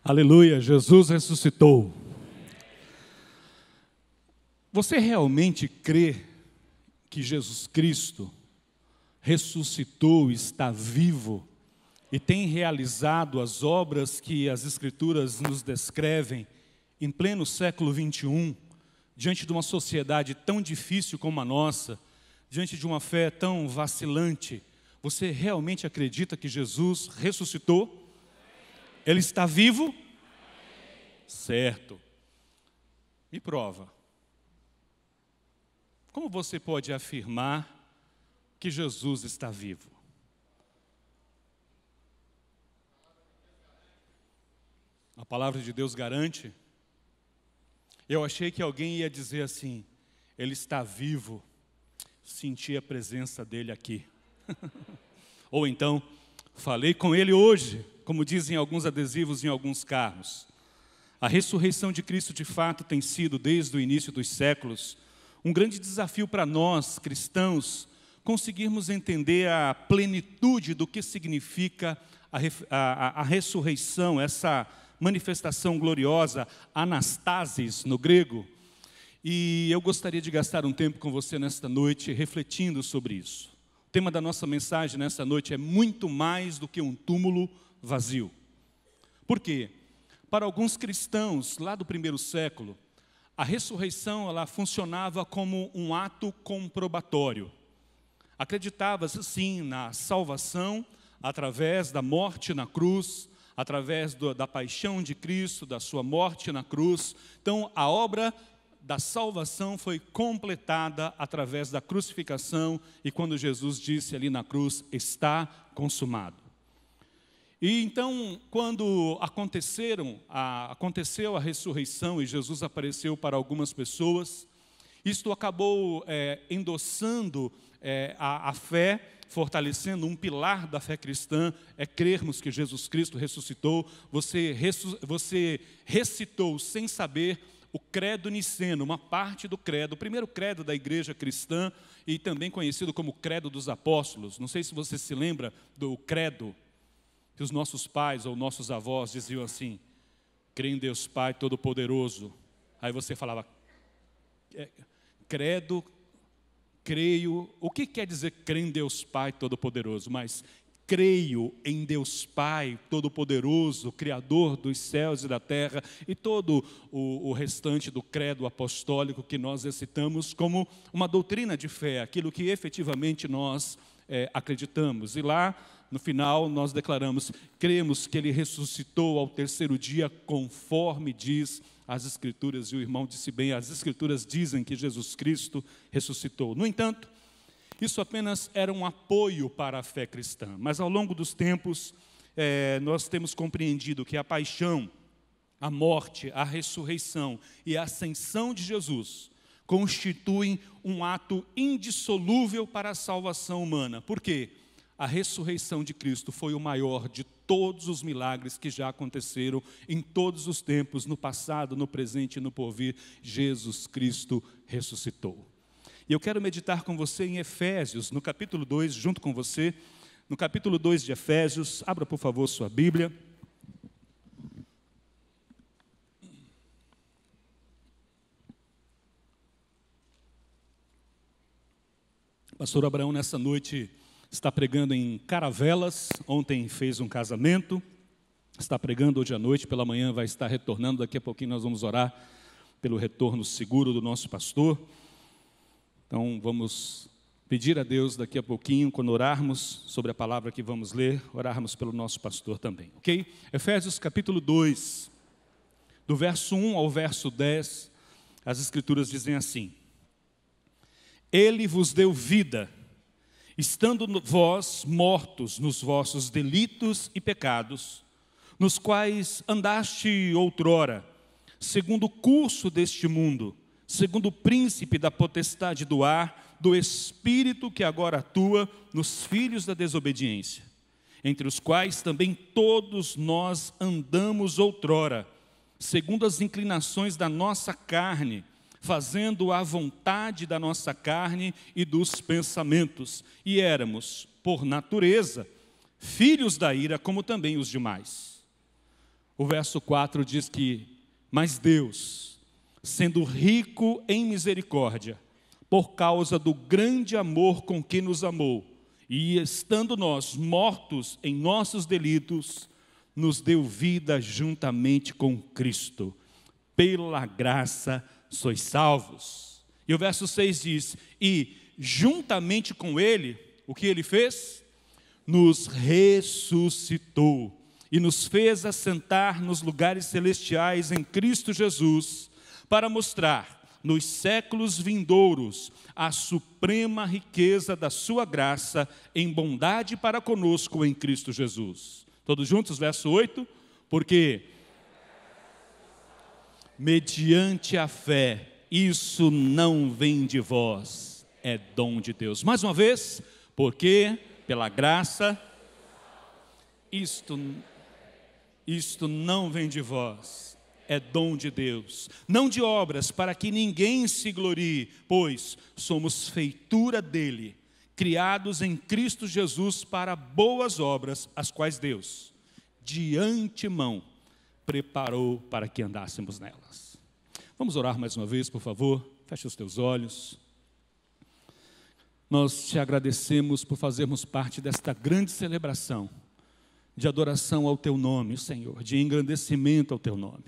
Aleluia, Jesus ressuscitou. Você realmente crê que Jesus Cristo ressuscitou, está vivo e tem realizado as obras que as Escrituras nos descrevem em pleno século XXI, diante de uma sociedade tão difícil como a nossa, diante de uma fé tão vacilante? Você realmente acredita que Jesus ressuscitou? Ele está vivo? Certo. Me prova. Como você pode afirmar que Jesus está vivo? A palavra de Deus garante? Eu achei que alguém ia dizer assim: ele está vivo, senti a presença dele aqui. Ou então, falei com ele hoje, como dizem alguns adesivos em alguns carros. A ressurreição de Cristo, de fato, tem sido, desde o início dos séculos, um grande desafio para nós, cristãos, conseguirmos entender a plenitude do que significa a ressurreição, essa manifestação gloriosa, anastasis no grego. E eu gostaria de gastar um tempo com você nesta noite, refletindo sobre isso. O tema da nossa mensagem nessa noite é muito mais do que um túmulo vazio. Por quê? Para alguns cristãos, lá do primeiro século, a ressurreição ela funcionava como um ato comprobatório. Acreditava-se, sim, na salvação através da morte na cruz, através da paixão de Cristo, da sua morte na cruz. Então, a obra da salvação foi completada através da crucificação e quando Jesus disse ali na cruz, está consumado. E então, quando aconteceu a ressurreição e Jesus apareceu para algumas pessoas, isto acabou endossando a fé, fortalecendo um pilar da fé cristã, é crermos que Jesus Cristo ressuscitou. Você recitou sem saber o credo niceno, uma parte do credo, o primeiro credo da igreja cristã e também conhecido como credo dos apóstolos. Não sei se você se lembra do credo que os nossos pais ou nossos avós diziam assim: creio em Deus Pai Todo-Poderoso. Aí você falava, credo, creio. O que quer dizer crer em Deus Pai Todo-Poderoso? Mas creio em Deus Pai Todo-Poderoso, Criador dos céus e da terra, e todo o restante do credo apostólico que nós recitamos como uma doutrina de fé, aquilo que efetivamente nós acreditamos. E lá, no final, nós declaramos, cremos que Ele ressuscitou ao terceiro dia, conforme diz as Escrituras. E o irmão disse bem, as Escrituras dizem que Jesus Cristo ressuscitou. No entanto, isso apenas era um apoio para a fé cristã. Mas ao longo dos tempos, nós temos compreendido que a paixão, a morte, a ressurreição e a ascensão de Jesus constituem um ato indissolúvel para a salvação humana. Por quê? A ressurreição de Cristo foi o maior de todos os milagres que já aconteceram em todos os tempos, no passado, no presente e no porvir. Jesus Cristo ressuscitou. E eu quero meditar com você em Efésios, no capítulo 2, junto com você, no capítulo 2 de Efésios. Abra, por favor, sua Bíblia. Pastor Abraão, nessa noite, está pregando em Caravelas. Ontem fez um casamento. Está pregando hoje à noite, pela manhã vai estar retornando. Daqui a pouquinho nós vamos orar pelo retorno seguro do nosso pastor. Então, vamos pedir a Deus daqui a pouquinho, quando orarmos sobre a palavra que vamos ler, orarmos pelo nosso pastor também, ok? Efésios capítulo 2, do verso 1 ao verso 10, as Escrituras dizem assim: Ele vos deu vida, estando vós mortos nos vossos delitos e pecados, nos quais andaste outrora, segundo o curso deste mundo, segundo o príncipe da potestade do ar, do espírito que agora atua nos filhos da desobediência, entre os quais também todos nós andamos outrora, segundo as inclinações da nossa carne, fazendo a vontade da nossa carne e dos pensamentos, e éramos, por natureza, filhos da ira, como também os demais. O verso 4 diz que, mas Deus, sendo rico em misericórdia, por causa do grande amor com que nos amou, e estando nós mortos em nossos delitos, nos deu vida juntamente com Cristo. Pela graça sois salvos. E o verso 6 diz, e juntamente com Ele, o que Ele fez? Nos ressuscitou e nos fez assentar nos lugares celestiais em Cristo Jesus, para mostrar nos séculos vindouros a suprema riqueza da sua graça em bondade para conosco em Cristo Jesus. Todos juntos, verso 8, porque mediante a fé, isso não vem de vós, é dom de Deus. Mais uma vez, porque pela graça, isto não vem de vós, é dom de Deus, não de obras, para que ninguém se glorie, pois somos feitura dele, criados em Cristo Jesus para boas obras, as quais Deus, de antemão, preparou para que andássemos nelas. Vamos orar mais uma vez, por favor, feche os teus olhos. Nós te agradecemos por fazermos parte desta grande celebração, de adoração ao teu nome, Senhor, de engrandecimento ao teu nome.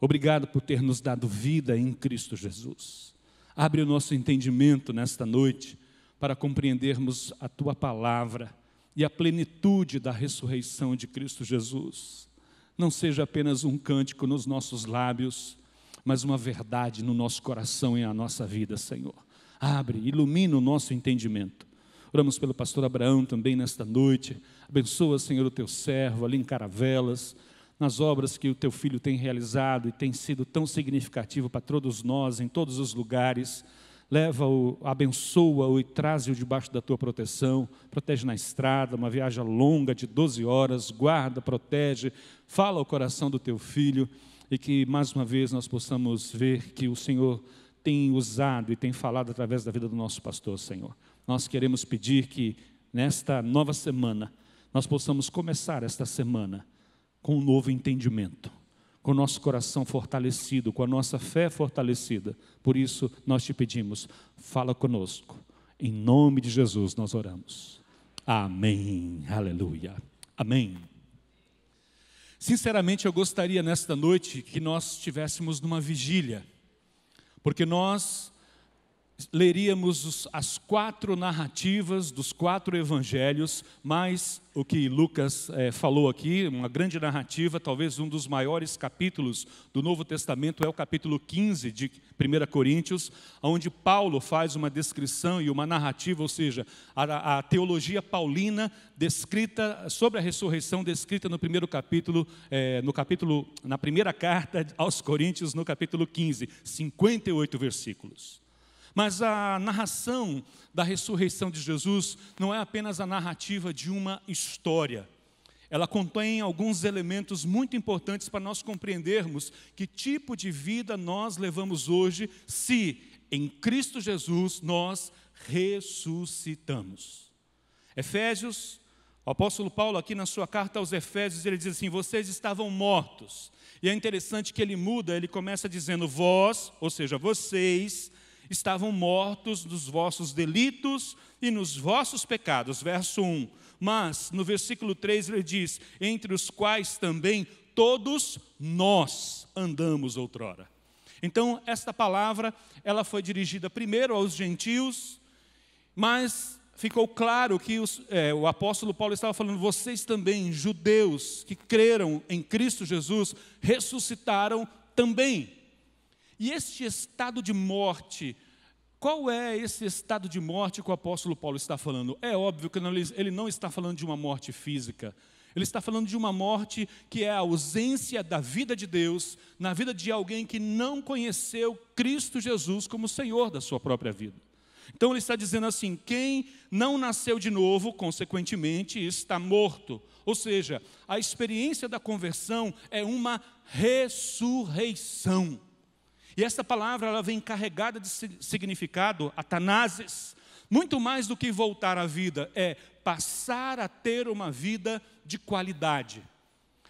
Obrigado por ter nos dado vida em Cristo Jesus. Abre o nosso entendimento nesta noite para compreendermos a tua palavra e a plenitude da ressurreição de Cristo Jesus. Não seja apenas um cântico nos nossos lábios, mas uma verdade no nosso coração e na nossa vida, Senhor. Abre, ilumina o nosso entendimento. Oramos pelo pastor Abraão também nesta noite. Abençoa, Senhor, o teu servo ali em Caravelas, nas obras que o teu filho tem realizado e tem sido tão significativo para todos nós, em todos os lugares. Leva-o, abençoa-o e traz-o debaixo da tua proteção. Protege na estrada, uma viagem longa de 12 horas. Guarda, protege, fala ao coração do teu filho. E que mais uma vez nós possamos ver que o Senhor tem usado e tem falado através da vida do nosso pastor, Senhor. Nós queremos pedir que nesta nova semana, nós possamos começar esta semana com um novo entendimento, com o nosso coração fortalecido, com a nossa fé fortalecida. Por isso, nós te pedimos, fala conosco. Em nome de Jesus nós oramos. Amém. Aleluia. Amém. Sinceramente, eu gostaria nesta noite que nós estivéssemos numa vigília, porque nós leríamos as 4 narrativas dos 4 evangelhos, mais o que Lucas falou aqui, uma grande narrativa, talvez um dos maiores capítulos do Novo Testamento, é o capítulo 15 de 1 Coríntios, onde Paulo faz uma descrição e uma narrativa, ou seja, a teologia paulina descrita sobre a ressurreição, descrita no primeiro capítulo, na primeira carta aos Coríntios, no capítulo 15, 58 versículos. Mas a narração da ressurreição de Jesus não é apenas a narrativa de uma história. Ela contém alguns elementos muito importantes para nós compreendermos que tipo de vida nós levamos hoje se, em Cristo Jesus, nós ressuscitamos. Efésios, o apóstolo Paulo aqui na sua carta aos Efésios, ele diz assim, vocês estavam mortos. E é interessante que ele muda, ele começa dizendo vós, ou seja, vocês estavam mortos nos vossos delitos e nos vossos pecados, verso 1. Mas, no versículo 3, ele diz, entre os quais também todos nós andamos outrora. Então, esta palavra, ela foi dirigida primeiro aos gentios, mas ficou claro que o apóstolo Paulo estava falando, vocês também, judeus, que creram em Cristo Jesus, ressuscitaram também. E este estado de morte, qual é esse estado de morte que o apóstolo Paulo está falando? É óbvio que ele não está falando de uma morte física. Ele está falando de uma morte que é a ausência da vida de Deus na vida de alguém que não conheceu Cristo Jesus como Senhor da sua própria vida. Então ele está dizendo assim, quem não nasceu de novo, consequentemente, está morto. Ou seja, a experiência da conversão é uma ressurreição. E essa palavra ela vem carregada de significado, atanases, muito mais do que voltar à vida, é passar a ter uma vida de qualidade.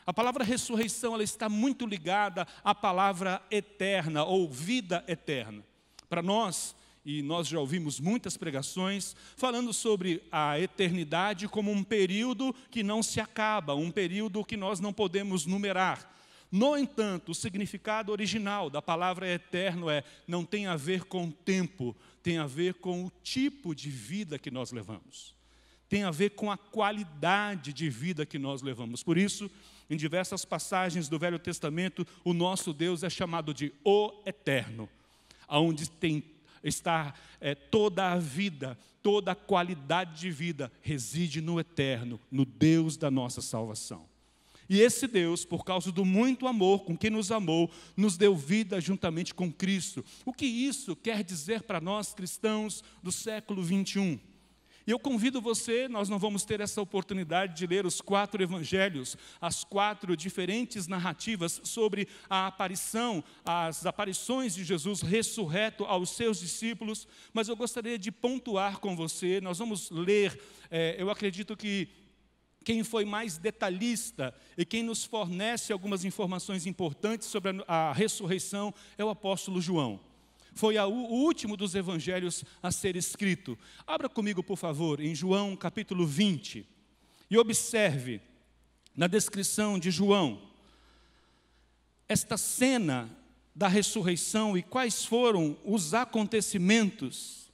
A palavra ressurreição, ela está muito ligada à palavra eterna ou vida eterna. Para nós, e nós já ouvimos muitas pregações falando sobre a eternidade como um período que não se acaba, um período que nós não podemos numerar. No entanto, o significado original da palavra eterno não tem a ver com tempo, tem a ver com o tipo de vida que nós levamos. Tem a ver com a qualidade de vida que nós levamos. Por isso, em diversas passagens do Velho Testamento, o nosso Deus é chamado de o Eterno, onde está toda a vida, toda a qualidade de vida reside no Eterno, no Deus da nossa salvação. E esse Deus, por causa do muito amor com que nos amou, nos deu vida juntamente com Cristo. O que isso quer dizer para nós cristãos do século 21? E eu convido você, nós não vamos ter essa oportunidade de ler os 4 evangelhos, as 4 diferentes narrativas sobre a aparição, as aparições de Jesus ressurreto aos seus discípulos, mas eu gostaria de pontuar com você, nós vamos ler, eu acredito que quem foi mais detalhista e quem nos fornece algumas informações importantes sobre a ressurreição é o apóstolo João. Foi o último dos evangelhos a ser escrito. Abra comigo, por favor, em João capítulo 20. E observe, na descrição de João, esta cena da ressurreição e quais foram os acontecimentos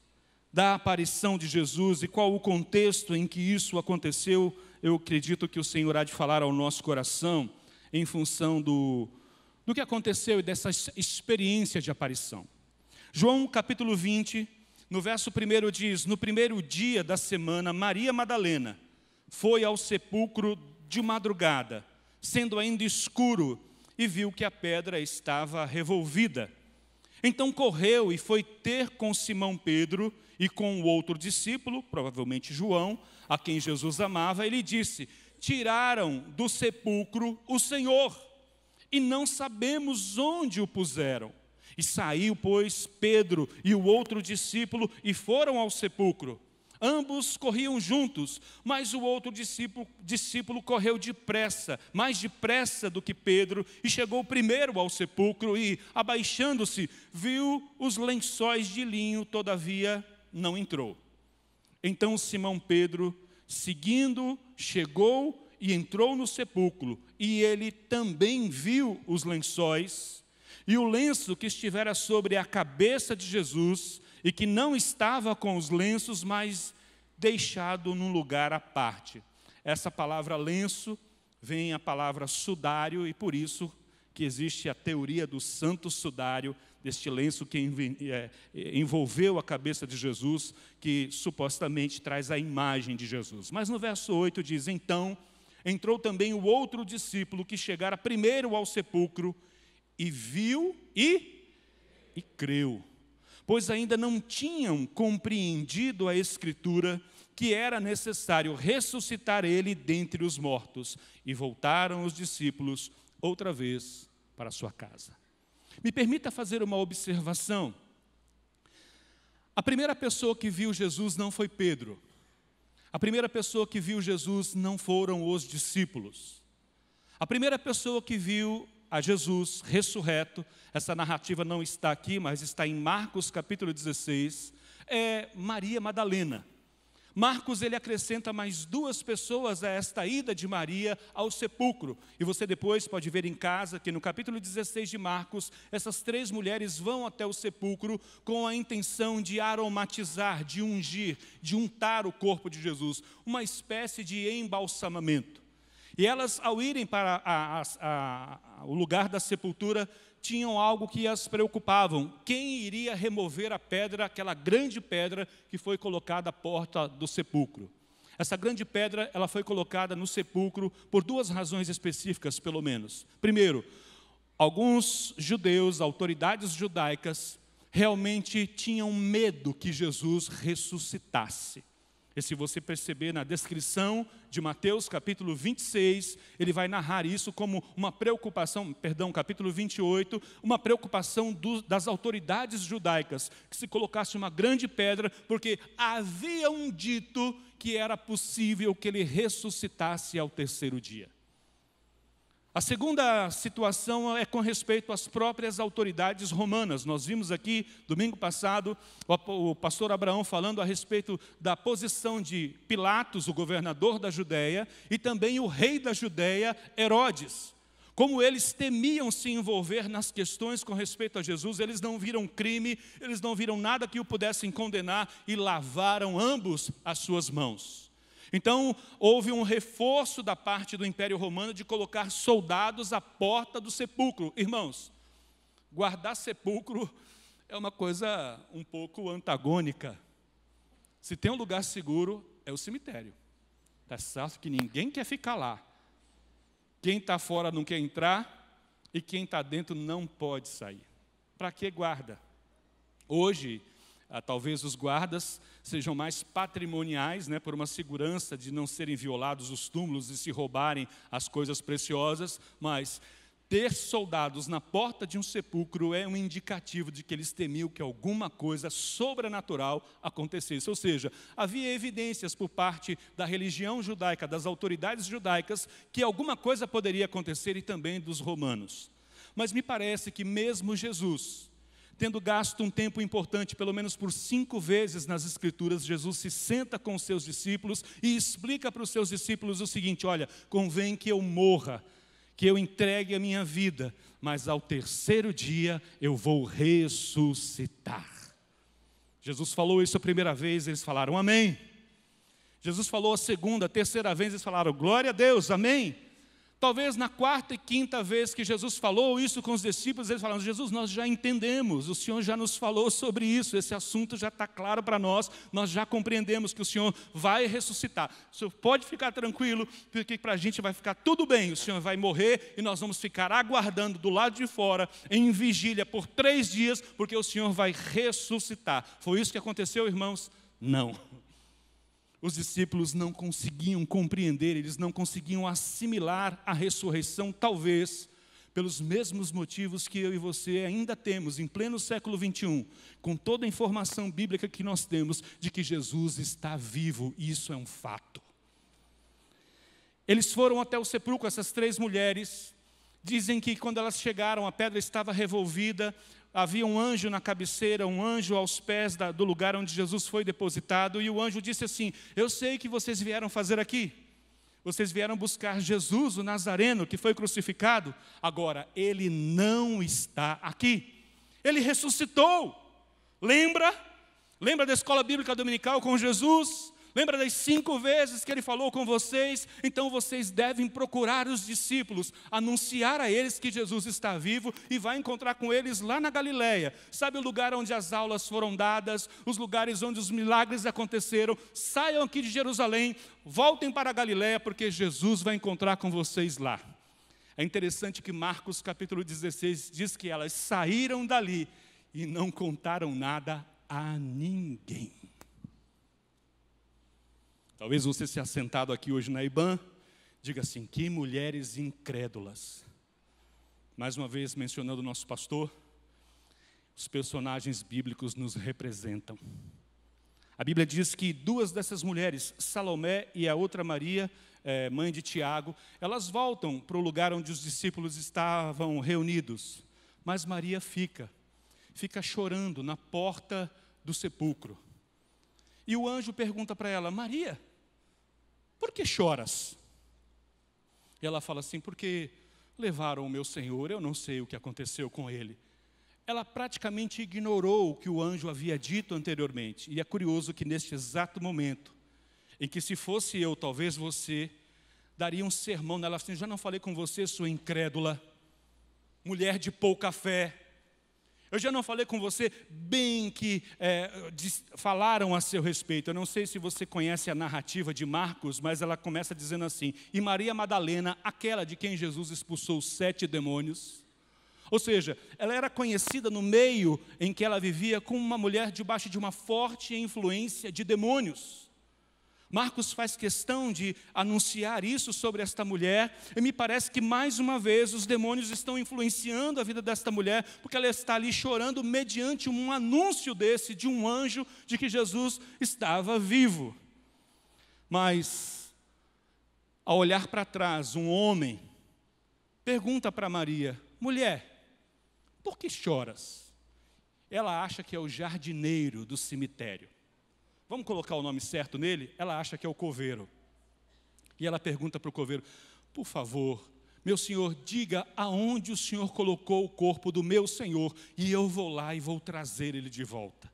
da aparição de Jesus e qual o contexto em que isso aconteceu. Eu acredito que o Senhor há de falar ao nosso coração em função do que aconteceu e dessa experiência de aparição. João capítulo 20, no verso 1 diz: no primeiro dia da semana, Maria Madalena foi ao sepulcro de madrugada, sendo ainda escuro, e viu que a pedra estava revolvida. Então correu e foi ter com Simão Pedro e com o outro discípulo, provavelmente João, a quem Jesus amava, e lhe disse: tiraram do sepulcro o Senhor, e não sabemos onde o puseram. E saiu, pois, Pedro e o outro discípulo, e foram ao sepulcro. Ambos corriam juntos, mas o outro discípulo correu depressa, mais depressa do que Pedro, e chegou primeiro ao sepulcro, e, abaixando-se, viu os lençóis de linho, todavia não entrou. Então Simão Pedro, seguindo, chegou e entrou no sepulcro, e ele também viu os lençóis, e o lenço que estivera sobre a cabeça de Jesus, e que não estava com os lenços, mas deixado num lugar à parte. Essa palavra lenço vem a palavra sudário, e por isso que existe a teoria do santo sudário, deste lenço que envolveu a cabeça de Jesus, que supostamente traz a imagem de Jesus. Mas no verso 8 diz: então entrou também o outro discípulo que chegara primeiro ao sepulcro, e viu e creu, pois ainda não tinham compreendido a Escritura, que era necessário ressuscitar ele dentre os mortos. E voltaram os discípulos outra vez para sua casa. Me permita fazer uma observação. A primeira pessoa que viu Jesus não foi Pedro. A primeira pessoa que viu Jesus não foram os discípulos. A primeira pessoa que viu a Jesus ressurreto, essa narrativa não está aqui, mas está em Marcos capítulo 16, é Maria Madalena. Marcos, ele acrescenta mais 2 pessoas a esta ida de Maria ao sepulcro. E você depois pode ver em casa que no capítulo 16 de Marcos, essas 3 mulheres vão até o sepulcro com a intenção de aromatizar, de ungir, de untar o corpo de Jesus, uma espécie de embalsamamento. E elas, ao irem para o lugar da sepultura, tinham algo que as preocupavam: quem iria remover a pedra, aquela grande pedra que foi colocada à porta do sepulcro. Essa grande pedra, ela foi colocada no sepulcro por 2 razões específicas, pelo menos. Primeiro, alguns judeus, autoridades judaicas, realmente tinham medo que Jesus ressuscitasse. E se você perceber na descrição de Mateus capítulo 26, ele vai narrar isso como uma preocupação, capítulo 28, uma preocupação das autoridades judaicas, que se colocasse uma grande pedra, porque havia um dito que era possível que ele ressuscitasse ao 3º dia. A segunda situação é com respeito às próprias autoridades romanas. Nós vimos aqui, domingo passado, o pastor Abraão falando a respeito da posição de Pilatos, o governador da Judéia, e também o rei da Judéia, Herodes. Como eles temiam se envolver nas questões com respeito a Jesus, eles não viram crime, eles não viram nada que o pudessem condenar e lavaram ambos as suas mãos. Então, houve um reforço da parte do Império Romano de colocar soldados à porta do sepulcro. Irmãos, guardar sepulcro é uma coisa um pouco antagônica. Se tem um lugar seguro, é o cemitério. Está certo que ninguém quer ficar lá. Quem está fora não quer entrar e quem está dentro não pode sair. Para que guarda? Hoje, talvez os guardas sejam mais patrimoniais, por uma segurança de não serem violados os túmulos e se roubarem as coisas preciosas, mas ter soldados na porta de um sepulcro é um indicativo de que eles temiam que alguma coisa sobrenatural acontecesse. Ou seja, havia evidências por parte da religião judaica, das autoridades judaicas, que alguma coisa poderia acontecer e também dos romanos. Mas me parece que mesmo Jesus, tendo gasto um tempo importante, pelo menos por 5 vezes nas Escrituras, Jesus se senta com os seus discípulos e explica para os seus discípulos o seguinte: olha, convém que eu morra, que eu entregue a minha vida, mas ao terceiro dia eu vou ressuscitar. Jesus falou isso a primeira vez, eles falaram amém. Jesus falou a segunda, a terceira vez, eles falaram glória a Deus, amém. Talvez na 4ª e 5ª vez que Jesus falou isso com os discípulos, eles falaram: Jesus, nós já entendemos, o Senhor já nos falou sobre isso, esse assunto já está claro para nós já compreendemos que o Senhor vai ressuscitar. O Senhor pode ficar tranquilo, porque para a gente vai ficar tudo bem, o Senhor vai morrer e nós vamos ficar aguardando do lado de fora, em vigília por 3 dias, porque o Senhor vai ressuscitar. Foi isso que aconteceu, irmãos? Não. Os discípulos não conseguiam compreender, eles não conseguiam assimilar a ressurreição, talvez pelos mesmos motivos que eu e você ainda temos, em pleno século 21, com toda a informação bíblica que nós temos de que Jesus está vivo, e isso é um fato. Eles foram até o sepulcro, essas 3 mulheres, dizem que quando elas chegaram, a pedra estava revolvida, havia um anjo na cabeceira, um anjo aos pés do lugar onde Jesus foi depositado, e o anjo disse assim: eu sei o que vocês vieram fazer aqui. Vocês vieram buscar Jesus, o Nazareno, que foi crucificado. Agora, ele não está aqui. Ele ressuscitou. Lembra? Lembra da escola bíblica dominical com Jesus? Lembra das 5 vezes que ele falou com vocês? Então vocês devem procurar os discípulos, anunciar a eles que Jesus está vivo e vai encontrar com eles lá na Galileia. Sabe o lugar onde as aulas foram dadas, os lugares onde os milagres aconteceram? Saiam aqui de Jerusalém, voltem para a Galileia, porque Jesus vai encontrar com vocês lá. É interessante que Marcos capítulo 16 diz que elas saíram dali e não contaram nada a ninguém. Talvez você se assentado aqui hoje na IBAN, diga assim: que mulheres incrédulas. Mais uma vez mencionando o nosso pastor, os personagens bíblicos nos representam. A Bíblia diz que 2 dessas mulheres, Salomé e a outra Maria, mãe de Tiago, elas voltam para o lugar onde os discípulos estavam reunidos. Mas Maria fica chorando na porta do sepulcro. E o anjo pergunta para ela: Maria, por que choras? E ela fala assim: porque levaram o meu Senhor, eu não sei o que aconteceu com ele. Ela praticamente ignorou o que o anjo havia dito anteriormente. E é curioso que neste exato momento, em que se fosse eu, talvez você, daria um sermão nela assim: já não falei com você, sua incrédula, mulher de pouca fé. Eu já não falei com você bem que falaram a seu respeito. Eu não sei se você conhece a narrativa de Marcos, mas ela começa dizendo assim: e Maria Madalena, aquela de quem Jesus expulsou 7 demônios. Ou seja, ela era conhecida no meio em que ela vivia como uma mulher debaixo de uma forte influência de demônios. Marcos faz questão de anunciar isso sobre esta mulher, e me parece que mais uma vez os demônios estão influenciando a vida desta mulher, porque ela está ali chorando mediante um anúncio de um anjo, de que Jesus estava vivo. Mas, ao olhar para trás, um homem pergunta para Maria: mulher, por que choras? Ela acha que é o jardineiro do cemitério. Vamos colocar o nome certo nele? Ela acha que é o coveiro. E ela pergunta para o coveiro: por favor, meu senhor, diga aonde o senhor colocou o corpo do meu senhor, e eu vou lá e vou trazer ele de volta.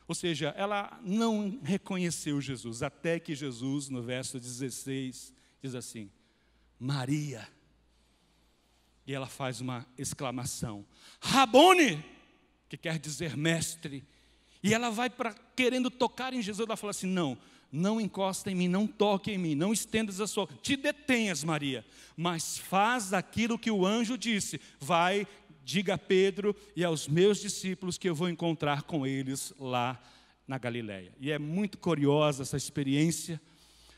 Ou seja, ela não reconheceu Jesus, até que Jesus, no verso 16, diz assim: Maria. E ela faz uma exclamação: Rabone, que quer dizer mestre. E ela vai querendo tocar em Jesus. Ela fala assim: não encosta em mim, não toque em mim, não estendas a sua... Te detenhas, Maria, mas faz aquilo que o anjo disse. Vai, diga a Pedro e aos meus discípulos que eu vou encontrar com eles lá na Galileia. E é muito curiosa essa experiência,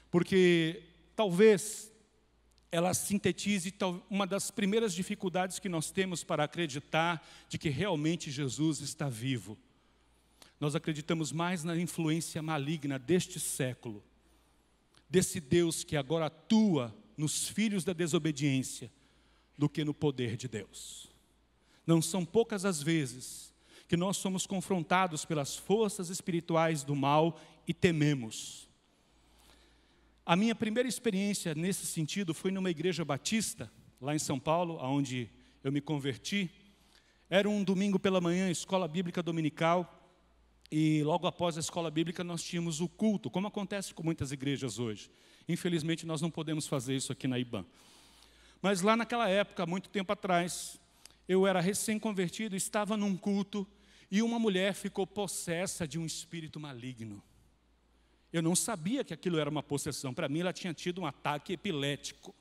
porque talvez ela sintetize uma das primeiras dificuldades que nós temos para acreditar de que realmente Jesus está vivo. Nós acreditamos mais na influência maligna deste século, desse Deus que agora atua nos filhos da desobediência, do que no poder de Deus. Não são poucas as vezes que nós somos confrontados pelas forças espirituais do mal e tememos. A minha primeira experiência nesse sentido foi numa igreja batista, lá em São Paulo, onde eu me converti. Era um domingo pela manhã, escola bíblica dominical. E logo após a escola bíblica nós tínhamos o culto, como acontece com muitas igrejas hoje. Infelizmente nós não podemos fazer isso aqui na IBAN. Mas lá naquela época, muito tempo atrás, eu era recém-convertido, estava num culto e uma mulher ficou possessa de um espírito maligno. Eu não sabia que aquilo era uma possessão. Para mim ela tinha tido um ataque epilético.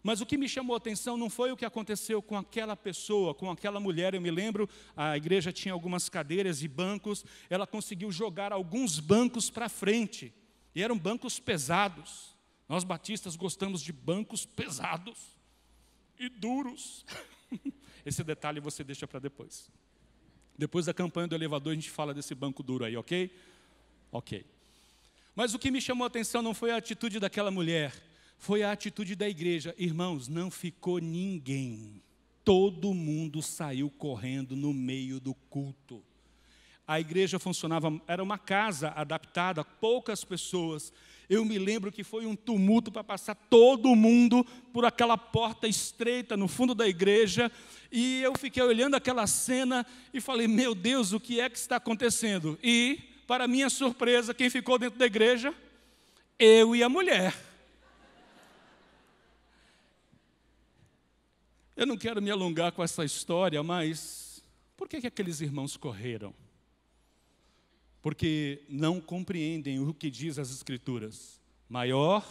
Mas o que me chamou a atenção não foi o que aconteceu com aquela pessoa, com aquela mulher. Eu me lembro, a igreja tinha algumas cadeiras e bancos. Ela conseguiu jogar alguns bancos para frente. E eram bancos pesados. Nós batistas gostamos de bancos pesados e duros. Esse detalhe você deixa para depois. Depois da campanha do elevador a gente fala desse banco duro aí, ok? Ok. Mas o que me chamou a atenção não foi a atitude daquela mulher. Foi a atitude da igreja. Irmãos, não ficou ninguém. Todo mundo saiu correndo no meio do culto. A igreja funcionava, era uma casa adaptada, poucas pessoas. Eu me lembro que foi um tumulto para passar todo mundo por aquela porta estreita no fundo da igreja. E eu fiquei olhando aquela cena e falei: meu Deus, o que é que está acontecendo? E, para minha surpresa, quem ficou dentro da igreja? Eu e a mulher. Eu não quero me alongar com essa história, mas por que aqueles irmãos correram? Porque não compreendem o que diz as Escrituras. Maior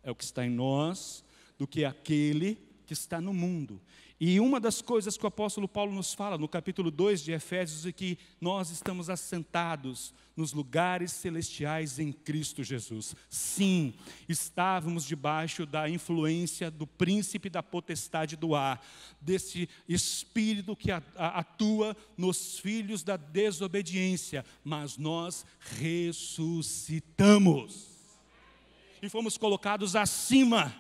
é o que está em nós do que aquele que está no mundo. E uma das coisas que o apóstolo Paulo nos fala no capítulo 2 de Efésios é que nós estamos assentados nos lugares celestiais em Cristo Jesus. Sim, estávamos debaixo da influência do príncipe da potestade do ar, desse espírito que atua nos filhos da desobediência, mas nós ressuscitamos e fomos colocados acima.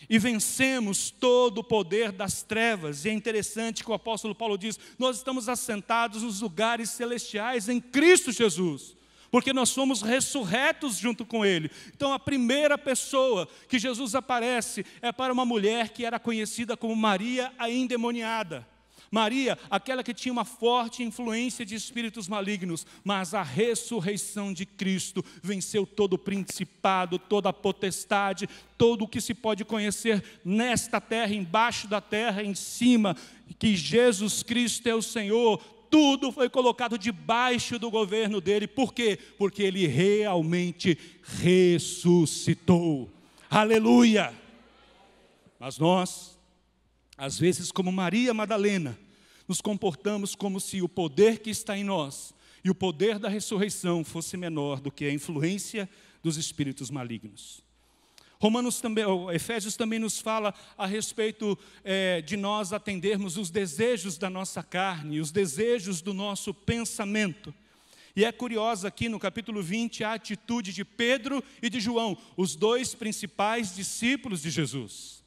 E vencemos todo o poder das trevas. E é interessante que o apóstolo Paulo diz: nós estamos assentados nos lugares celestiais em Cristo Jesus, porque nós somos ressurretos junto com Ele. Então a primeira pessoa que Jesus aparece é para uma mulher que era conhecida como Maria a endemoniada. Maria, aquela que tinha uma forte influência de espíritos malignos, mas a ressurreição de Cristo venceu todo o principado, toda a potestade, todo o que se pode conhecer nesta terra, embaixo da terra, em cima, que Jesus Cristo é o Senhor. Tudo foi colocado debaixo do governo dele. Por quê? Porque ele realmente ressuscitou. Aleluia! Mas nós, às vezes, como Maria Madalena, nos comportamos como se o poder que está em nós e o poder da ressurreição fosse menor do que a influência dos espíritos malignos. Efésios também nos fala a respeito de nós atendermos os desejos da nossa carne, os desejos do nosso pensamento. E é curiosa aqui no capítulo 20 a atitude de Pedro e de João, os dois principais discípulos de Jesus.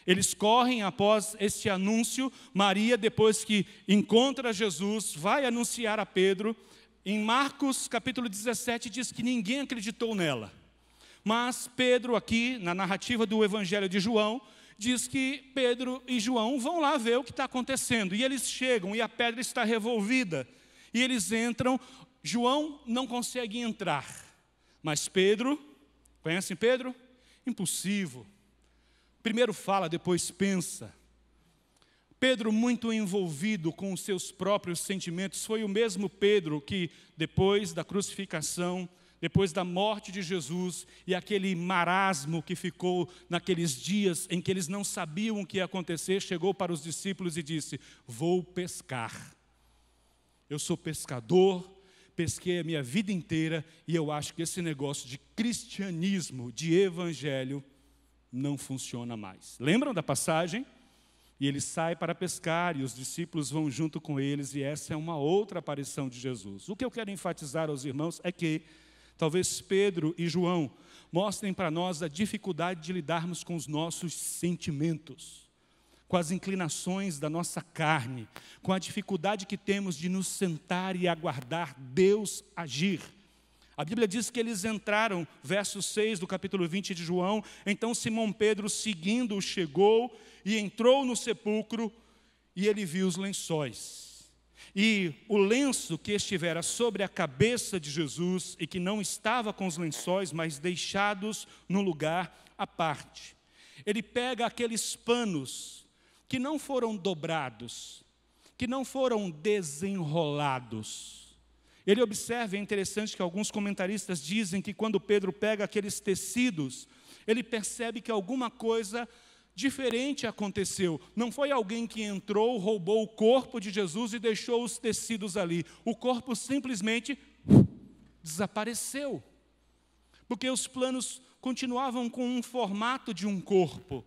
Eles correm após este anúncio. Maria, depois que encontra Jesus, vai anunciar a Pedro. Em Marcos capítulo 17 diz que ninguém acreditou nela. Mas Pedro aqui, na narrativa do Evangelho de João, diz que Pedro e João vão lá ver o que está acontecendo. E eles chegam e a pedra está revolvida. E eles entram. João não consegue entrar. Mas Pedro, conhecem Pedro? Impulsivo. Primeiro fala, depois pensa. Pedro, muito envolvido com os seus próprios sentimentos, foi o mesmo Pedro que, depois da crucificação, depois da morte de Jesus, e aquele marasmo que ficou naqueles dias em que eles não sabiam o que ia acontecer, chegou para os discípulos e disse: vou pescar. Eu sou pescador, pesquei a minha vida inteira, e eu acho que esse negócio de cristianismo, de evangelho, não funciona mais. Lembram da passagem? E ele sai para pescar, e os discípulos vão junto com eles, e essa é uma outra aparição de Jesus. O que eu quero enfatizar aos irmãos é que talvez Pedro e João mostrem para nós a dificuldade de lidarmos com os nossos sentimentos, com as inclinações da nossa carne, com a dificuldade que temos de nos sentar e aguardar Deus agir. A Bíblia diz que eles entraram, verso 6 do capítulo 20 de João. Então Simão Pedro, seguindo-o, chegou e entrou no sepulcro, e ele viu os lençóis. E o lenço que estivera sobre a cabeça de Jesus, e que não estava com os lençóis, mas deixados no lugar à parte. Ele pega aqueles panos que não foram dobrados, que não foram desenrolados. Ele observa, é interessante que alguns comentaristas dizem que quando Pedro pega aqueles tecidos, ele percebe que alguma coisa diferente aconteceu. Não foi alguém que entrou, roubou o corpo de Jesus e deixou os tecidos ali. O corpo simplesmente desapareceu. Porque os planos continuavam com um formato de um corpo.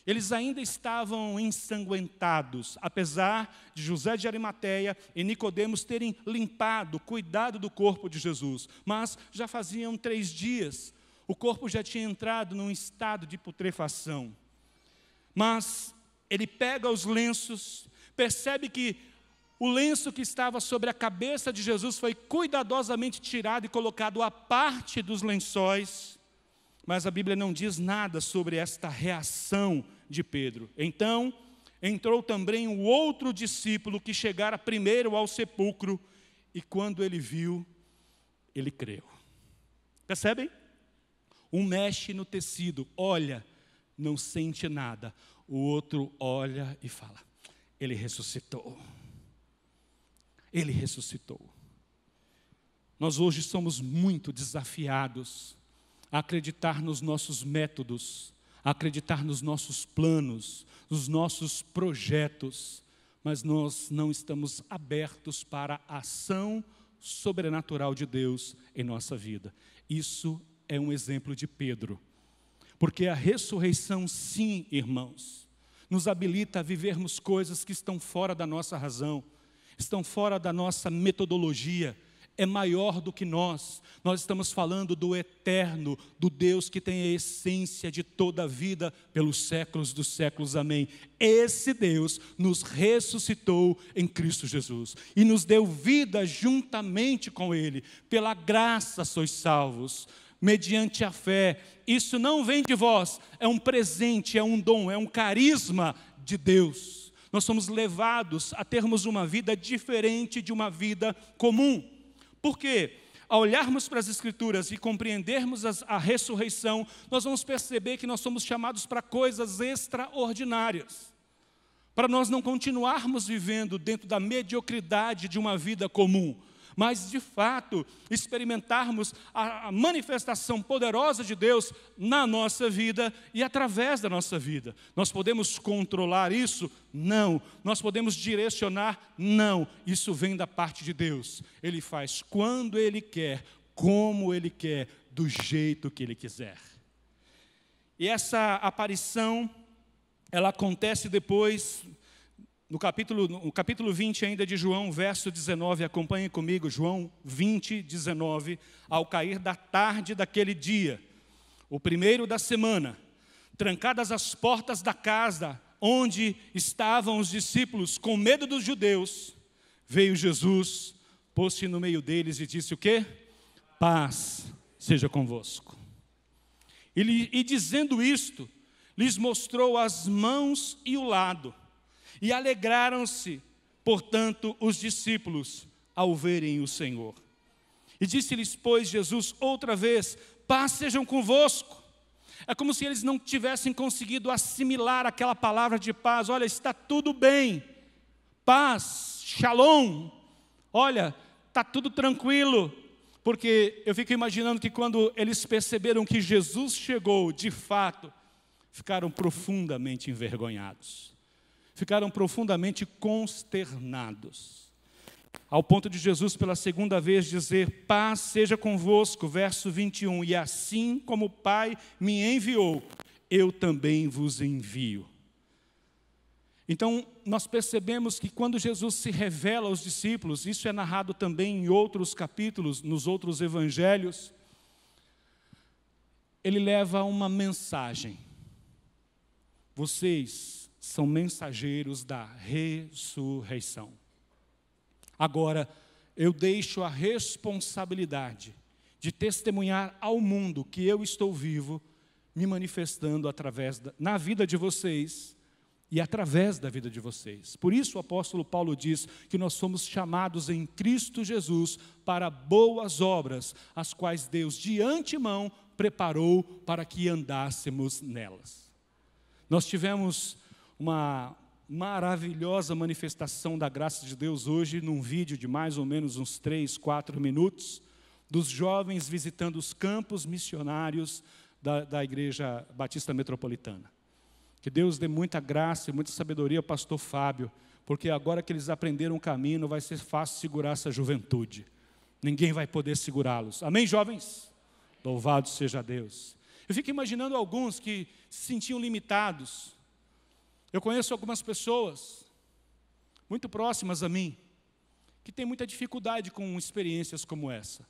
Eles ainda estavam ensanguentados, apesar de José de Arimateia e Nicodemos terem limpado, cuidado do corpo de Jesus. Mas já faziam 3 dias, o corpo já tinha entrado num estado de putrefação. Mas ele pega os lenços, percebe que o lenço que estava sobre a cabeça de Jesus foi cuidadosamente tirado e colocado à parte dos lençóis. Mas a Bíblia não diz nada sobre esta reação de Pedro. Então, entrou também o outro discípulo que chegara primeiro ao sepulcro, e quando ele viu, ele creu. Percebem? Um mexe no tecido, olha, não sente nada. O outro olha e fala: ele ressuscitou. Ele ressuscitou. Nós hoje somos muito desafiados a acreditar nos nossos métodos, a acreditar nos nossos planos, nos nossos projetos, mas nós não estamos abertos para a ação sobrenatural de Deus em nossa vida. Isso é um exemplo de Pedro, porque a ressurreição, sim, irmãos, nos habilita a vivermos coisas que estão fora da nossa razão, estão fora da nossa metodologia, é maior do que nós. Nós estamos falando do eterno, do Deus que tem a essência de toda a vida pelos séculos dos séculos, amém. Esse Deus nos ressuscitou em Cristo Jesus e nos deu vida juntamente com Ele. Pela graça sois salvos, mediante a fé. Isso não vem de vós, é um presente, é um dom, é um carisma de Deus. Nós somos levados a termos uma vida diferente de uma vida comum. Por quê? Ao olharmos para as Escrituras e compreendermos a ressurreição, nós vamos perceber que nós somos chamados para coisas extraordinárias. Para nós não continuarmos vivendo dentro da mediocridade de uma vida comum, mas de fato experimentarmos a manifestação poderosa de Deus na nossa vida e através da nossa vida. Nós podemos controlar isso? Não. Nós podemos direcionar? Não. Isso vem da parte de Deus. Ele faz quando Ele quer, como Ele quer, do jeito que Ele quiser. E essa aparição, ela acontece depois, no capítulo 20 ainda de João, verso 19, acompanhem comigo, João 20, 19, ao cair da tarde daquele dia, o primeiro da semana, trancadas as portas da casa onde estavam os discípulos, com medo dos judeus, veio Jesus, pôs-se no meio deles e disse o quê? Paz seja convosco. E dizendo isto, lhes mostrou as mãos e o lado. E alegraram-se, portanto, os discípulos ao verem o Senhor. E disse-lhes, pois, Jesus outra vez, paz sejam convosco. É como se eles não tivessem conseguido assimilar aquela palavra de paz. Olha, está tudo bem. Paz, shalom. Olha, está tudo tranquilo. Porque eu fico imaginando que quando eles perceberam que Jesus chegou, de fato, ficaram profundamente envergonhados. Ficaram profundamente consternados. Ao ponto de Jesus, pela segunda vez, dizer, paz seja convosco, verso 21, e assim como o Pai me enviou, eu também vos envio. Então, nós percebemos que quando Jesus se revela aos discípulos, isso é narrado também em outros capítulos, nos outros evangelhos, ele leva uma mensagem. Vocês são mensageiros da ressurreição. Agora, eu deixo a responsabilidade de testemunhar ao mundo que eu estou vivo, me manifestando na vida de vocês e através da vida de vocês. Por isso o apóstolo Paulo diz que nós somos chamados em Cristo Jesus para boas obras, as quais Deus de antemão preparou para que andássemos nelas. Nós tivemos uma maravilhosa manifestação da graça de Deus hoje, num vídeo de mais ou menos uns 3, 4 minutos, dos jovens visitando os campos missionários da Igreja Batista Metropolitana. Que Deus dê muita graça e muita sabedoria ao pastor Fábio, porque agora que eles aprenderam o caminho, não vai ser fácil segurar essa juventude. Ninguém vai poder segurá-los. Amém, jovens? Louvado seja Deus. Eu fico imaginando alguns que se sentiam limitados. Eu conheço algumas pessoas, muito próximas a mim, que têm muita dificuldade com experiências como essa.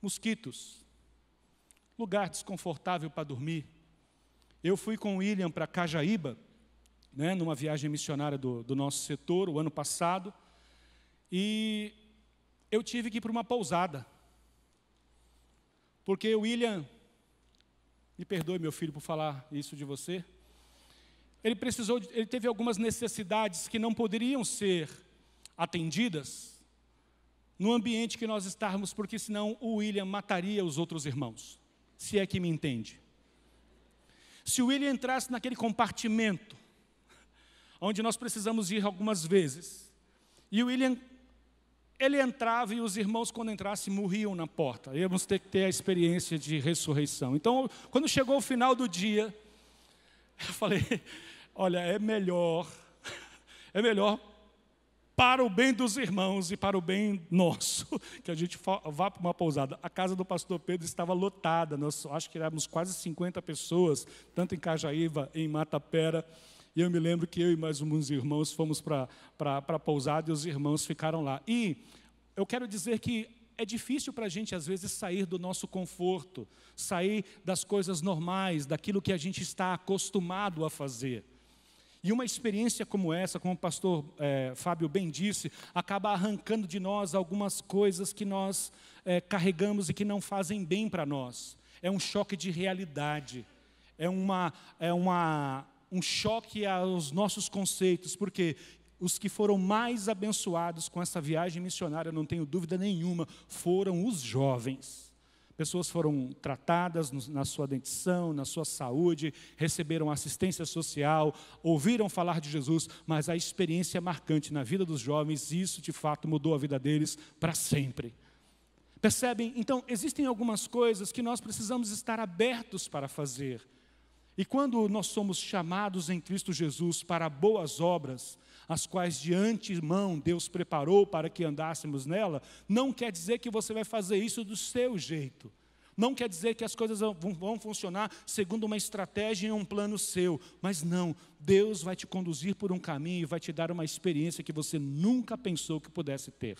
Mosquitos, lugar desconfortável para dormir. Eu fui com o William para Cajaíba, numa viagem missionária do nosso setor, o ano passado, e eu tive que ir para uma pousada, porque o William, me perdoe meu filho por falar isso de você, ele teve algumas necessidades que não poderiam ser atendidas no ambiente que nós estávamos, porque senão o William mataria os outros irmãos, se é que me entende. Se o William entrasse naquele compartimento, onde nós precisamos ir algumas vezes, e o William, ele entrava e os irmãos, quando entrassem, morriam na porta. Íamos ter que ter a experiência de ressurreição. Então, quando chegou o final do dia, eu falei, olha, é melhor para o bem dos irmãos e para o bem nosso, que a gente vá para uma pousada. A casa do pastor Pedro estava lotada, nós acho que éramos quase 50 pessoas, tanto em Cajaíba, em Matapera, e eu me lembro que eu e mais alguns irmãos fomos para a pousada e os irmãos ficaram lá. E eu quero dizer que é difícil para a gente, às vezes, sair do nosso conforto, sair das coisas normais, daquilo que a gente está acostumado a fazer. E uma experiência como essa, como o pastor Fábio bem disse, acaba arrancando de nós algumas coisas que nós carregamos e que não fazem bem para nós. É um choque de realidade, é um choque aos nossos conceitos, porque os que foram mais abençoados com essa viagem missionária, não tenho dúvida nenhuma, foram os jovens. Pessoas foram tratadas na sua dentição, na sua saúde, receberam assistência social, ouviram falar de Jesus, mas a experiência marcante na vida dos jovens, isso de fato mudou a vida deles para sempre. Percebem? Então, existem algumas coisas que nós precisamos estar abertos para fazer. E quando nós somos chamados em Cristo Jesus para boas obras, as quais de antemão Deus preparou para que andássemos nela, não quer dizer que você vai fazer isso do seu jeito. Não quer dizer que as coisas vão funcionar segundo uma estratégia e um plano seu. Mas não, Deus vai te conduzir por um caminho e vai te dar uma experiência que você nunca pensou que pudesse ter.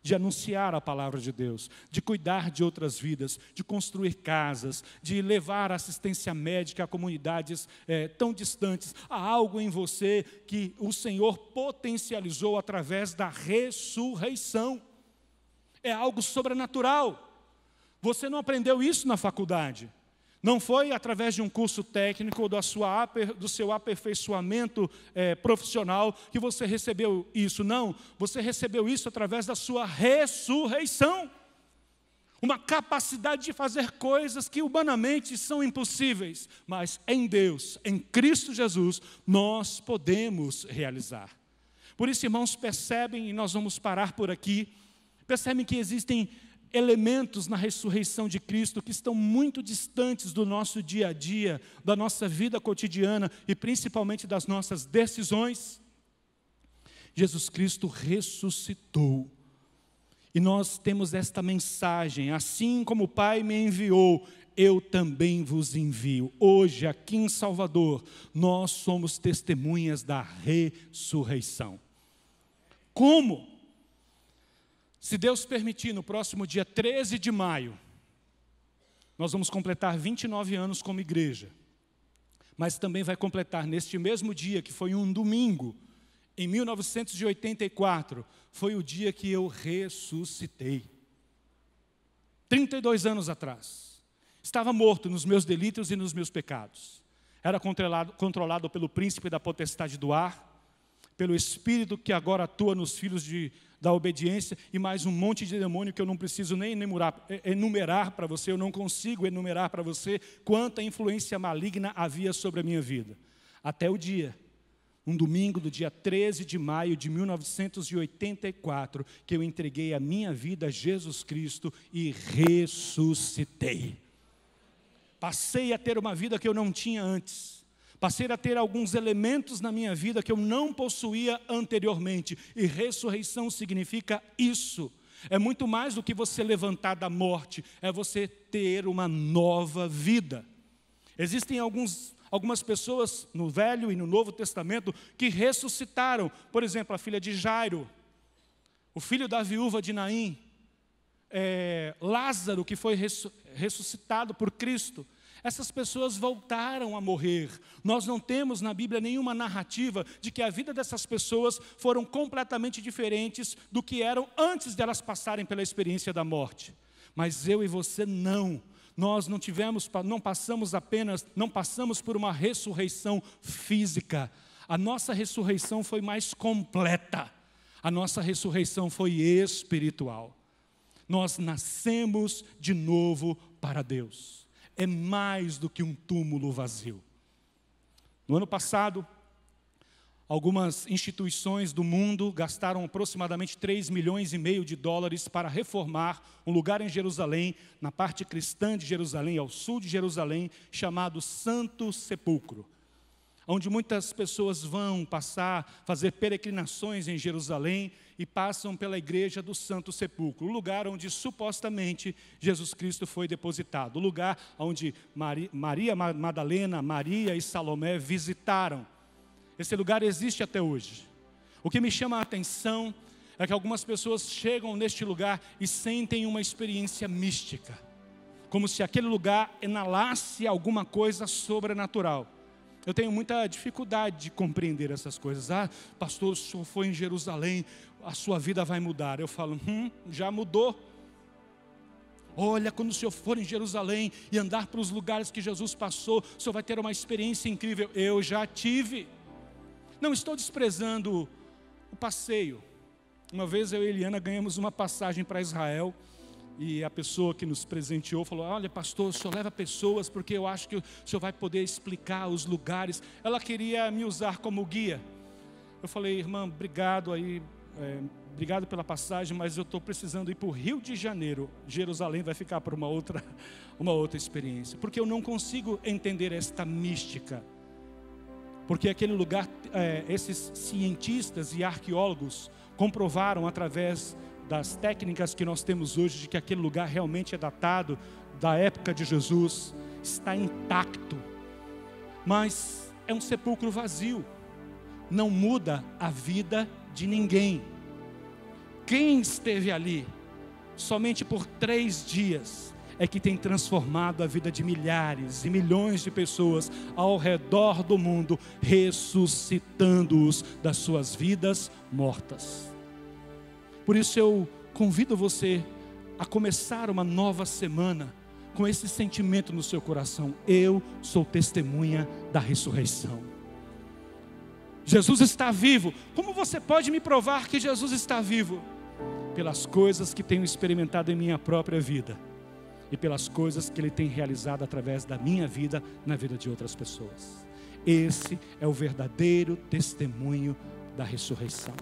de anunciar a palavra de Deus, de cuidar de outras vidas, de construir casas, de levar assistência médica a comunidades tão distantes. Há algo em você que o Senhor potencializou através da ressurreição. É algo sobrenatural. Você não aprendeu isso na faculdade. Não foi através de um curso técnico ou do seu aperfeiçoamento profissional que você recebeu isso. Não, você recebeu isso através da sua ressurreição. Uma capacidade de fazer coisas que humanamente são impossíveis, mas em Deus, em Cristo Jesus, nós podemos realizar. Por isso, irmãos, percebem, e nós vamos parar por aqui, percebem que existem elementos na ressurreição de Cristo que estão muito distantes do nosso dia a dia, da nossa vida cotidiana e principalmente das nossas decisões. Jesus Cristo ressuscitou. E nós temos esta mensagem: assim como o Pai me enviou, eu também vos envio. Hoje, aqui em Salvador, nós somos testemunhas da ressurreição. Como? Se Deus permitir, no próximo dia 13 de maio, nós vamos completar 29 anos como igreja. Mas também vai completar neste mesmo dia, que foi um domingo, em 1984, foi o dia que eu ressuscitei. 32 anos atrás. Estava morto nos meus delitos e nos meus pecados. Era controlado pelo príncipe da potestade do ar, pelo Espírito que agora atua nos filhos da obediência e mais um monte de demônio que eu não preciso nem enumerar para você, eu não consigo enumerar para você quanta influência maligna havia sobre a minha vida. Até o dia, um domingo do dia 13 de maio de 1984, que eu entreguei a minha vida a Jesus Cristo e ressuscitei. Passei a ter uma vida que eu não tinha antes. Passei a ter alguns elementos na minha vida que eu não possuía anteriormente. E ressurreição significa isso. É muito mais do que você levantar da morte. É você ter uma nova vida. Existem algumas pessoas no Velho e no Novo Testamento que ressuscitaram. Por exemplo, a filha de Jairo, o filho da viúva de Naim, Lázaro, que foi ressuscitado por Cristo. Essas pessoas voltaram a morrer. Nós não temos na Bíblia nenhuma narrativa de que a vida dessas pessoas foram completamente diferentes do que eram antes de elas passarem pela experiência da morte. Mas eu e você não. Nós não passamos por uma ressurreição física. A nossa ressurreição foi mais completa. A nossa ressurreição foi espiritual. Nós nascemos de novo para Deus. É mais do que um túmulo vazio. No ano passado, algumas instituições do mundo gastaram aproximadamente 3,5 milhões de dólares para reformar um lugar em Jerusalém, na parte cristã de Jerusalém, ao sul de Jerusalém, chamado Santo Sepulcro, onde muitas pessoas vão fazer peregrinações em Jerusalém e passam pela igreja do Santo Sepulcro, o lugar onde supostamente Jesus Cristo foi depositado, o lugar onde Maria Madalena, Maria e Salomé visitaram. Esse lugar existe até hoje. O que me chama a atenção é que algumas pessoas chegam neste lugar e sentem uma experiência mística, como se aquele lugar exalasse alguma coisa sobrenatural. Eu tenho muita dificuldade de compreender essas coisas. Pastor, o senhor foi em Jerusalém, a sua vida vai mudar. Eu falo, já mudou. Olha, quando o senhor for em Jerusalém e andar para os lugares que Jesus passou, o senhor vai ter uma experiência incrível. Eu já tive. Não estou desprezando o passeio. Uma vez eu e Eliana ganhamos uma passagem para Israel. E a pessoa que nos presenteou falou, olha pastor, o senhor leva pessoas porque eu acho que o senhor vai poder explicar os lugares. Ela queria me usar como guia. Eu falei, irmã, obrigado obrigado pela passagem, mas eu estou precisando ir para o Rio de Janeiro. Jerusalém vai ficar para uma outra experiência. Porque eu não consigo entender esta mística. Porque aquele lugar, esses cientistas e arqueólogos comprovaram através das técnicas que nós temos hoje, de que aquele lugar realmente é datado da época de Jesus, está intacto, mas é um sepulcro vazio, não muda a vida de ninguém. quem esteve ali, somente por 3 dias, é que tem transformado a vida de milhares e milhões de pessoas ao redor do mundo, ressuscitando-os das suas vidas mortas. Por isso eu convido você a começar uma nova semana com esse sentimento no seu coração: eu sou testemunha da ressurreição. Jesus está vivo. Como você pode me provar que Jesus está vivo? Pelas coisas que tenho experimentado em minha própria vida e pelas coisas que Ele tem realizado através da minha vida, na vida de outras pessoas. Esse é o verdadeiro testemunho da ressurreição.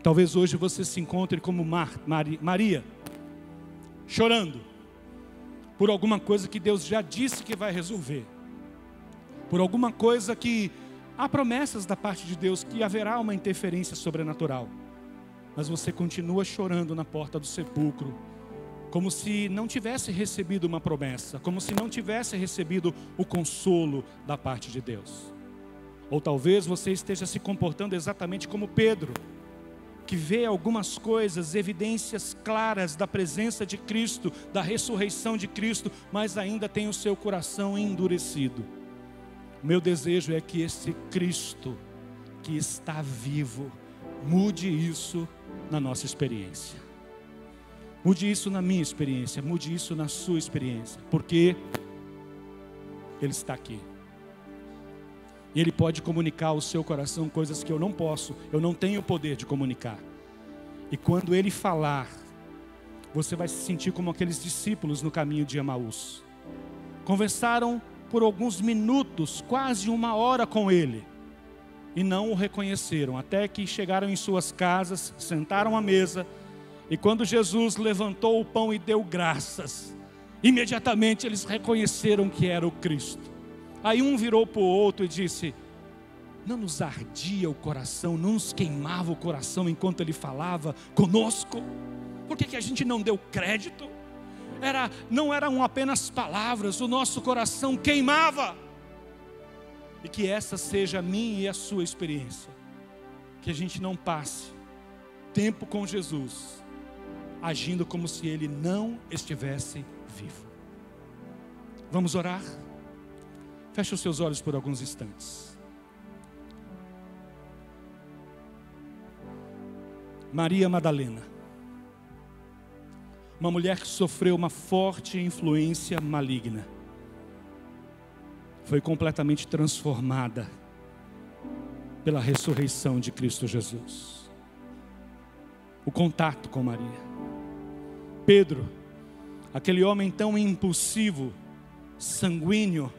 Talvez hoje você se encontre como Maria, chorando por alguma coisa que Deus já disse que vai resolver, por alguma coisa que há promessas da parte de Deus que haverá uma interferência sobrenatural, mas você continua chorando na porta do sepulcro, como se não tivesse recebido uma promessa, como se não tivesse recebido o consolo da parte de Deus. Ou talvez você esteja se comportando exatamente como Pedro, que vê algumas coisas, evidências claras da presença de Cristo, da ressurreição de Cristo, mas ainda tem o seu coração endurecido. O meu desejo é que esse Cristo que está vivo mude isso na nossa experiência. Mude isso na minha experiência, mude isso na sua experiência, porque Ele está aqui. E Ele pode comunicar ao seu coração coisas que eu não posso, eu não tenho o poder de comunicar. E quando Ele falar, você vai se sentir como aqueles discípulos no caminho de Emaús. Conversaram por alguns minutos, quase 1 hora com Ele, e não o reconheceram, até que chegaram em suas casas, sentaram à mesa, e quando Jesus levantou o pão e deu graças, imediatamente eles reconheceram que era o Cristo. Aí um virou para o outro e disse: não nos ardia o coração, não nos queimava o coração enquanto Ele falava conosco? Por que a gente não deu crédito? Não eram apenas palavras, o nosso coração queimava. E que essa seja a minha e a sua experiência, que a gente não passe tempo com Jesus agindo como se Ele não estivesse vivo. Vamos orar? Feche os seus olhos por alguns instantes. Maria Madalena, uma mulher que sofreu uma forte influência maligna, foi completamente transformada pela ressurreição de Cristo Jesus. O contato com Maria. Pedro, aquele homem tão impulsivo, sanguíneo,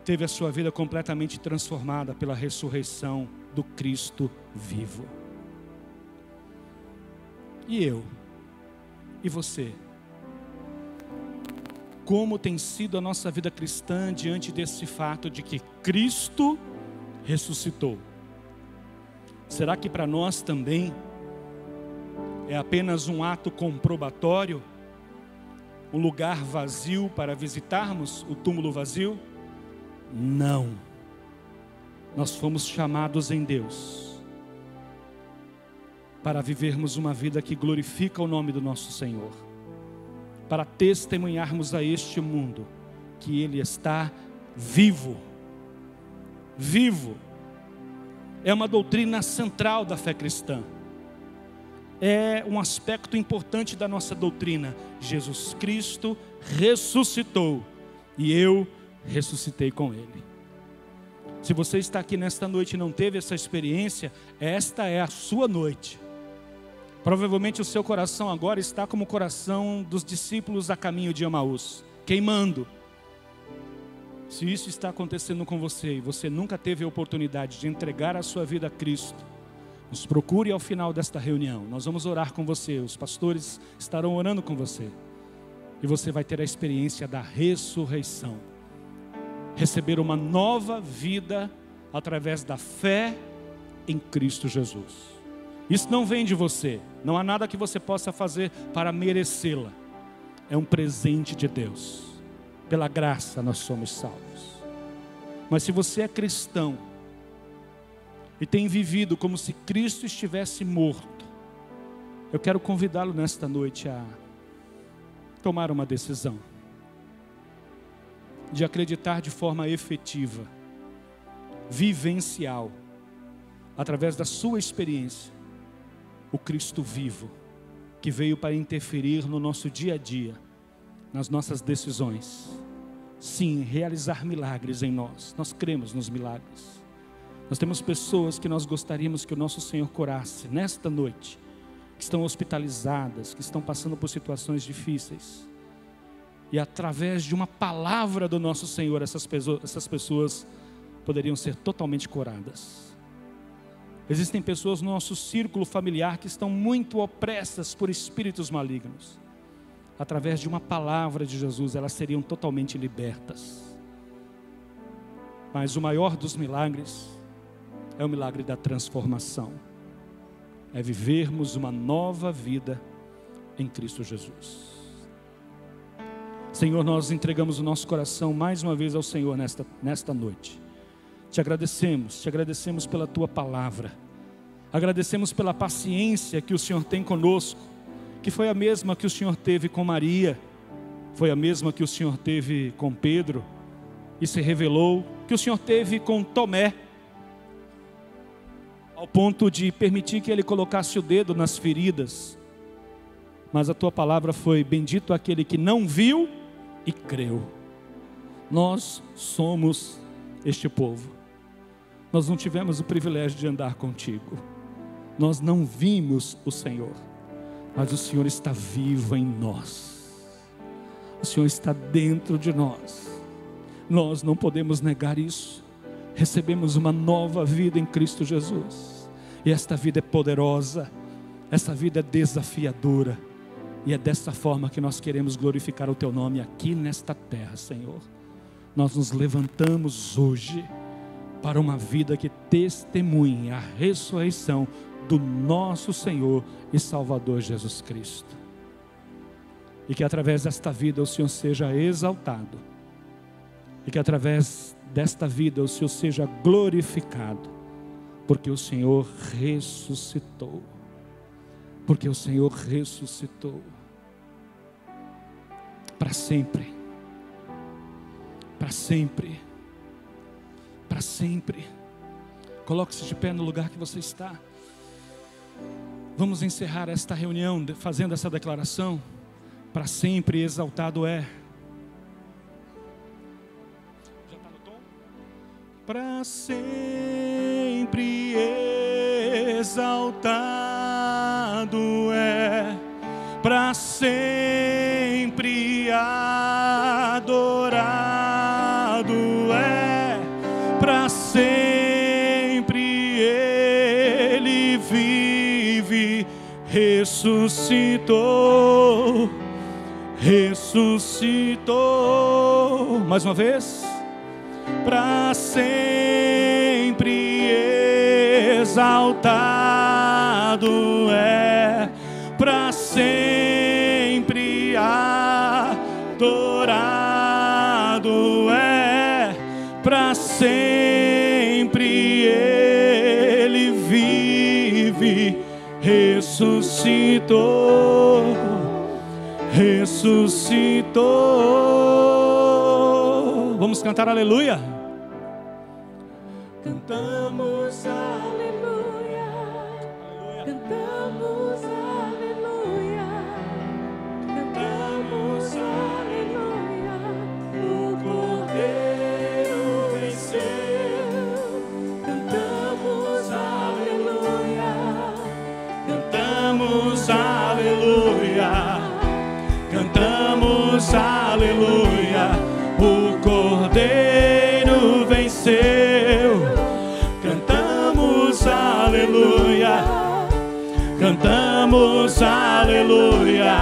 teve a sua vida completamente transformada pela ressurreição do Cristo vivo. E eu? E você? Como tem sido a nossa vida cristã diante desse fato de que Cristo ressuscitou? Será que para nós também é apenas um ato comprobatório? Um lugar vazio para visitarmos o túmulo vazio? Não. Nós fomos chamados em Deus para vivermos uma vida que glorifica o nome do nosso Senhor, para testemunharmos a este mundo que Ele está vivo. Vivo. É uma doutrina central da fé cristã. É um aspecto importante da nossa doutrina. Jesus Cristo ressuscitou e eu ressuscitei com Ele. Se você está aqui nesta noite e não teve essa experiência, esta é a sua noite. Provavelmente o seu coração agora está como o coração dos discípulos a caminho de Emaús, queimando. Se isso está acontecendo com você e você nunca teve a oportunidade de entregar a sua vida a Cristo, nos procure ao final desta reunião. Nós vamos orar com você, os pastores estarão orando com você. E você vai ter a experiência da ressurreição. Receber uma nova vida através da fé em Cristo Jesus. Isso não vem de você. Não há nada que você possa fazer para merecê-la. É um presente de Deus. Pela graça nós somos salvos. Mas se você é cristão, e tem vivido como se Cristo estivesse morto, eu quero convidá-lo nesta noite a tomar uma decisão de acreditar de forma efetiva, vivencial, através da sua experiência, o Cristo vivo, que veio para interferir no nosso dia a dia, nas nossas decisões. Sim, realizar milagres em nós. Nós cremos nos milagres. Nós temos pessoas que nós gostaríamos que o nosso Senhor curasse nesta noite, que estão hospitalizadas, que estão passando por situações difíceis. E através de uma palavra do nosso Senhor, essas pessoas poderiam ser totalmente curadas. Existem pessoas no nosso círculo familiar que estão muito opressas por espíritos malignos. Através de uma palavra de Jesus, elas seriam totalmente libertas. Mas o maior dos milagres é o milagre da transformação. É vivermos uma nova vida em Cristo Jesus. Senhor, nós entregamos o nosso coração mais uma vez ao Senhor nesta noite. Te agradecemos pela Tua palavra. Agradecemos pela paciência que o Senhor tem conosco, que foi a mesma que o Senhor teve com Maria, foi a mesma que o Senhor teve com Pedro, e se revelou, que o Senhor teve com Tomé, ao ponto de permitir que ele colocasse o dedo nas feridas. Mas a Tua palavra foi: bendito aquele que não viu e creu. Nós somos este povo. Nós não tivemos o privilégio de andar contigo, nós não vimos o Senhor, mas o Senhor está vivo em nós, o Senhor está dentro de nós. Nós não podemos negar isso. Recebemos uma nova vida em Cristo Jesus, e esta vida é poderosa, essa vida é desafiadora, e é dessa forma que nós queremos glorificar o Teu nome aqui nesta terra, Senhor. Nós nos levantamos hoje para uma vida que testemunhe a ressurreição do nosso Senhor e Salvador Jesus Cristo. E que através desta vida o Senhor seja exaltado, e que através desta vida o Senhor seja glorificado, porque o Senhor ressuscitou. Porque o Senhor ressuscitou. Para sempre. Para sempre. Para sempre. Coloque-se de pé no lugar que você está. Vamos encerrar esta reunião fazendo essa declaração. Para sempre exaltado é. Já está no tom? Para sempre exaltado é. Para sempre adorado é. Para sempre Ele vive, ressuscitou, ressuscitou. Mais uma vez. Para sempre exaltado é. Para sempre adorado é. Para sempre Ele vive, ressuscitou, ressuscitou. Vamos cantar aleluia? Cantamos aleluia, cantamos aleluia, cantamos aleluia. O Cordeiro venceu. Cantamos aleluia, cantamos aleluia, cantamos aleluia. O Cordeiro venceu. Cantamos aleluia, cantamos aleluia,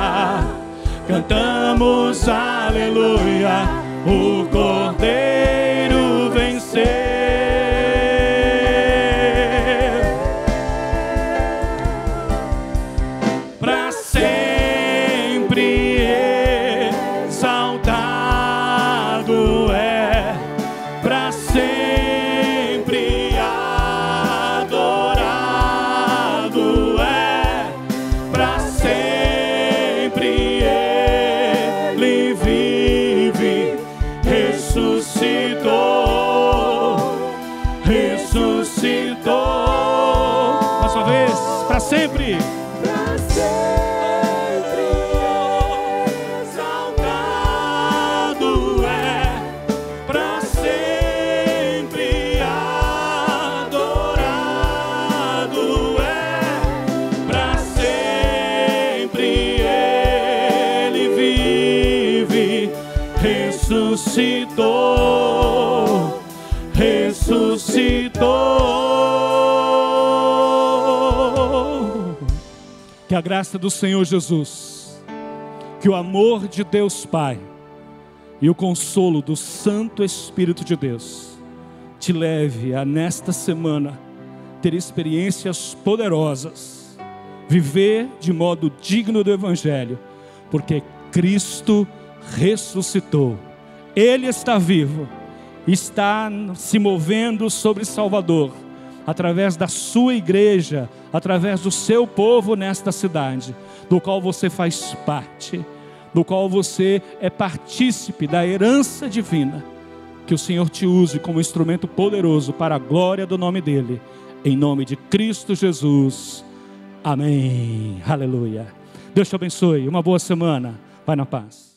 cantamos aleluia. O Cordeiro venceu. Para sempre exaltado é. Para sempre adorado ressuscitou, ressuscitou. Que a graça do Senhor Jesus, que o amor de Deus Pai e o consolo do Santo Espírito de Deus te leve a, nesta semana, ter experiências poderosas, viver de modo digno do Evangelho, porque Cristo ressuscitou. Ele está vivo, está se movendo sobre Salvador, através da sua igreja, através do seu povo nesta cidade, do qual você faz parte, do qual você é partícipe da herança divina. Que o Senhor te use como instrumento poderoso para a glória do nome dEle, em nome de Cristo Jesus, amém, aleluia. Deus te abençoe, uma boa semana, vai na paz.